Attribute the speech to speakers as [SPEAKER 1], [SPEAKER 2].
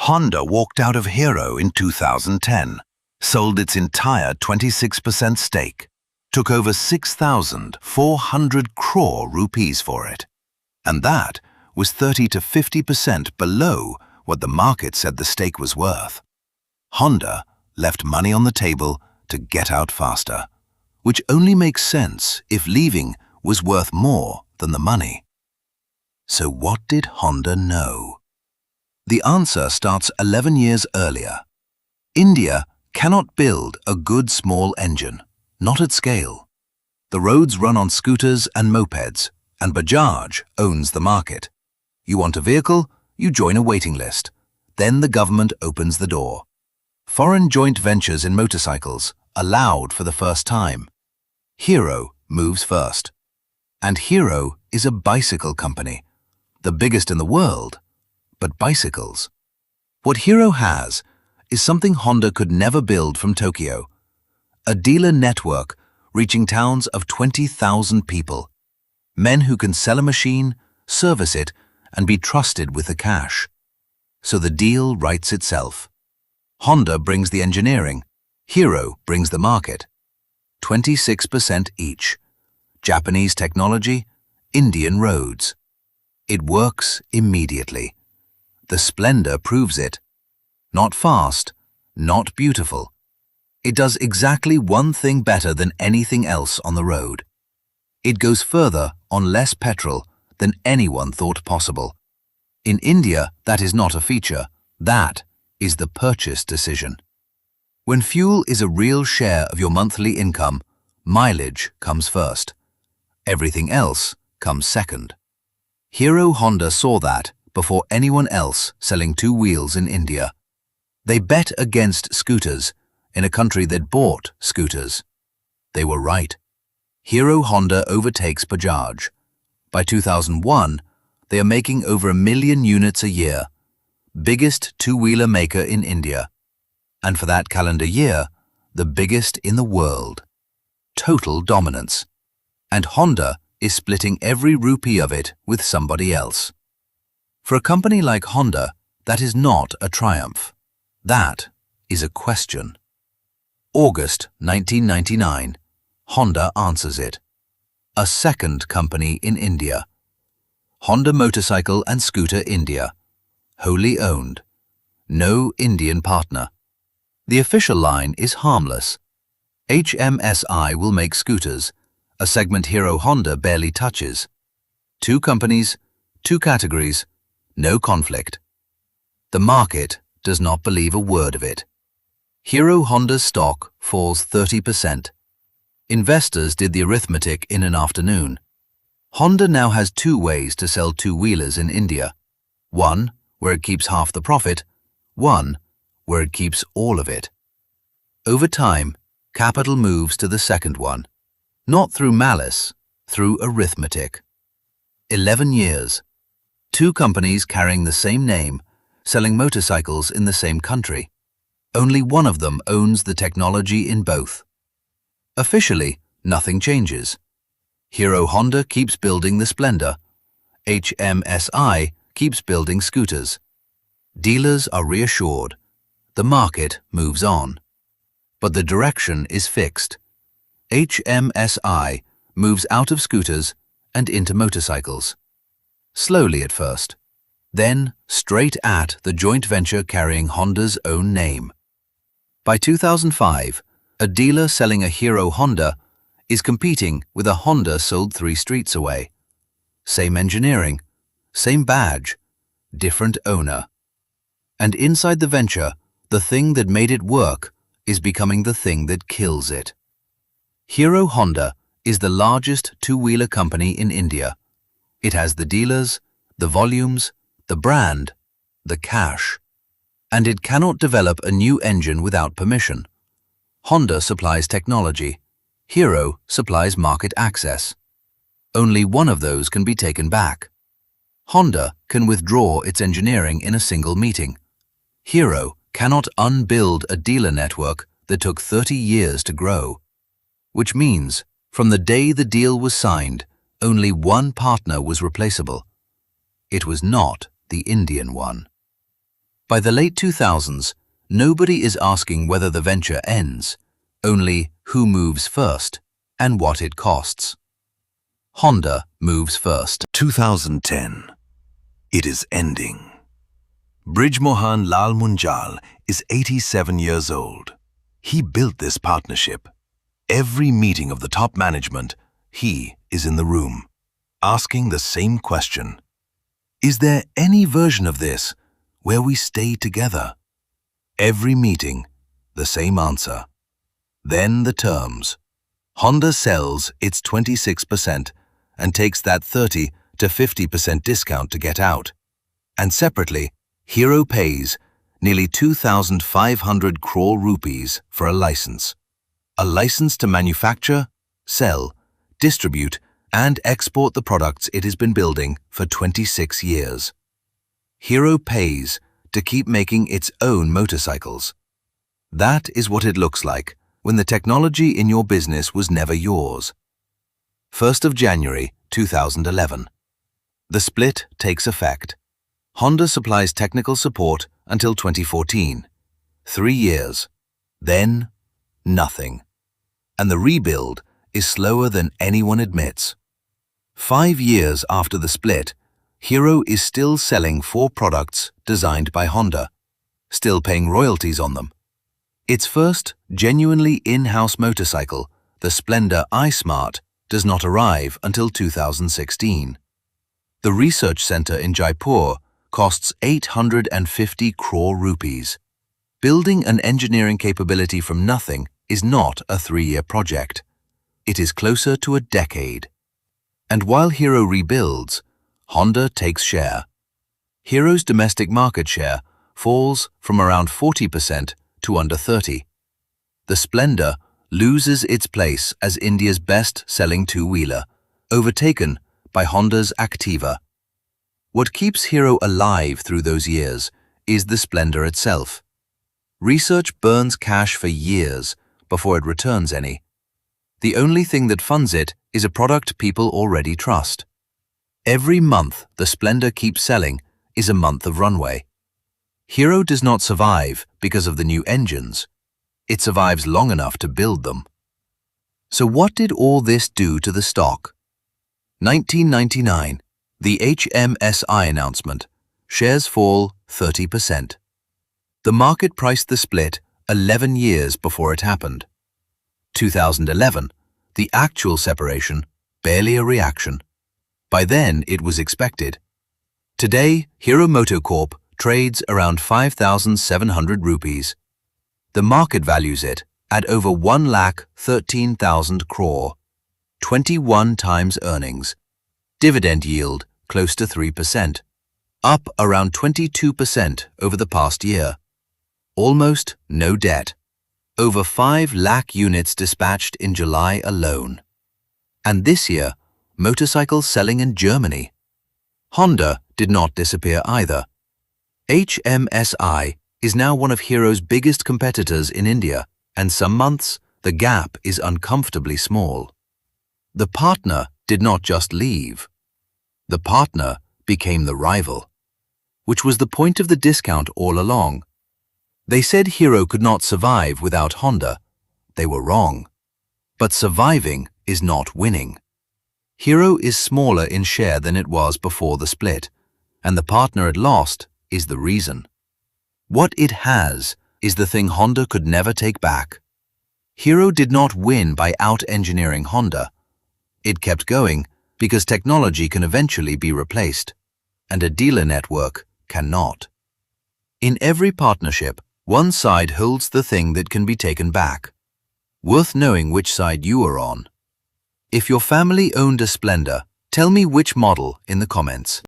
[SPEAKER 1] Honda walked out of Hero in 2010, sold its entire 26% stake, took over 6,400 crore rupees for it. And that was 30 to 50% below what the market said the stake was worth. Honda left money on the table to get out faster, which only makes sense if leaving was worth more than the money. So what did Honda know? The answer starts 11 years earlier. India cannot build a good small engine, not at scale. The roads run on scooters and mopeds, and Bajaj owns the market. You want a vehicle, you join a waiting list. Then the government opens the door. Foreign joint ventures in motorcycles allowed for the first time. Hero moves first. And Hero is a bicycle company, the biggest in the world, but bicycles. What Hero has is something Honda could never build from Tokyo. A dealer network reaching towns of 20,000 people. Men who can sell a machine, service it, and be trusted with the cash. So the deal writes itself. Honda brings the engineering, Hero brings the market. 26% each. Japanese technology, Indian roads. It works immediately. The Splendor proves it. Not fast, not beautiful. It does exactly one thing better than anything else on the road. It goes further on less petrol than anyone thought possible. In India, that is not a feature. That is the purchase decision. When fuel is a real share of your monthly income, mileage comes first. Everything else comes second. Hero Honda saw that before anyone else selling two wheels in India. They bet against scooters in a country that bought scooters. They were right. Hero Honda overtakes Bajaj. By 2001, they are making over 1 million units a year, biggest two-wheeler maker in India. And for that calendar year, the biggest in the world. Total dominance. And Honda is splitting every rupee of it with somebody else. For a company like Honda, that is not a triumph. That is a question. August 1999, Honda answers it. A second company in India. Honda Motorcycle and Scooter India. Wholly owned. No Indian partner. The official line is harmless. HMSI will make scooters, a segment Hero Honda barely touches. Two companies, two categories, no conflict. The market does not believe a word of it. Hero Honda's stock falls 30%. Investors did the arithmetic in an afternoon. Honda now has two ways to sell two-wheelers in India. One, where it keeps half the profit. One, where it keeps all of it. Over time, capital moves to the second one. Not through malice, through arithmetic. 11 years. Two companies carrying the same name, selling motorcycles in the same country. Only one of them owns the technology in both. Officially, nothing changes. Hero Honda keeps building the Splendor. HMSI keeps building scooters. Dealers are reassured. The market moves on. But the direction is fixed. HMSI moves out of scooters and into motorcycles. Slowly at first. Then straight at the joint venture carrying Honda's own name. By 2005, a dealer selling a Hero Honda is competing with a Honda sold 3 streets away. Same engineering, same badge, different owner. And inside the venture, the thing that made it work is becoming the thing that kills it. Hero Honda is the largest two-wheeler company in India. It has the dealers, the volumes, the brand, the cash. And it cannot develop a new engine without permission. Honda supplies technology. Hero supplies market access. Only one of those can be taken back. Honda can withdraw its engineering in a single meeting. Hero cannot unbuild a dealer network that took 30 years to grow. Which means, from the day the deal was signed, only one partner was replaceable. It was not the Indian one. By the late 2000s, nobody is asking whether the venture ends, only who moves first and what it costs. Honda moves first. 2010. It is ending. Brijmohan Lal Munjal is 87 years old. He built this partnership. Every meeting of the top management, he is in the room, asking the same question. Is there any version of this where we stay together? Every meeting, the same answer. Then the terms. Honda sells its 26% and takes that 30 to 50% discount to get out. And separately, Hero pays nearly 2,500 crore rupees for a license. A license to manufacture, sell, distribute, and export the products it has been building for 26 years. Hero pays to keep making its own motorcycles. That is what it looks like when the technology in your business was never yours. 1st of January 2011. The split takes effect. Honda supplies technical support until 2014. 3 years. Then, nothing. And the rebuild is slower than anyone admits. 5 years after the split, Hero is still selling 4 products designed by Honda, still paying royalties on them. Its first genuinely in-house motorcycle, the Splendor iSmart, does not arrive until 2016. The research center in Jaipur costs 850 crore rupees. Building an engineering capability from nothing is not a 3-year project. It is closer to a decade. And while Hero rebuilds, Honda takes share. Hero's domestic market share falls from around 40% to under 30%. The Splendor loses its place as India's best-selling two-wheeler, overtaken by Honda's Activa. What keeps Hero alive through those years is the Splendor itself. Research burns cash for years before it returns any. The only thing that funds it is a product people already trust. Every month the Splendor keeps selling is a month of runway. Hero does not survive because of the new engines. It survives long enough to build them. So what did all this do to the stock? 1999, the HMSI announcement. Shares fall 30%. The market priced the split 11 years before it happened. 2011, the actual separation, barely a reaction. By then, it was expected. Today, Hero MotoCorp trades around 5,700 rupees. The market values it at over 1,13,000 crore, 21 times earnings. Dividend yield close to 3%, up around 22% over the past year. Almost no debt. Over 5 lakh units dispatched in July alone. And this year, motorcycles selling in Germany. Honda did not disappear either. HMSI is now one of Hero's biggest competitors in India, and some months the gap is uncomfortably small. The partner did not just leave. The partner became the rival, which was the point of the discount all along. They said Hero could not survive without Honda. They were wrong. But surviving is not winning. Hero is smaller in share than it was before the split, and the partner it lost is the reason. What it has is the thing Honda could never take back. Hero did not win by out-engineering Honda. It kept going because technology can eventually be replaced, and a dealer network cannot. In every partnership, one side holds the thing that can be taken back. Worth knowing which side you are on. If your family owned a Splendor, tell me which model in the comments.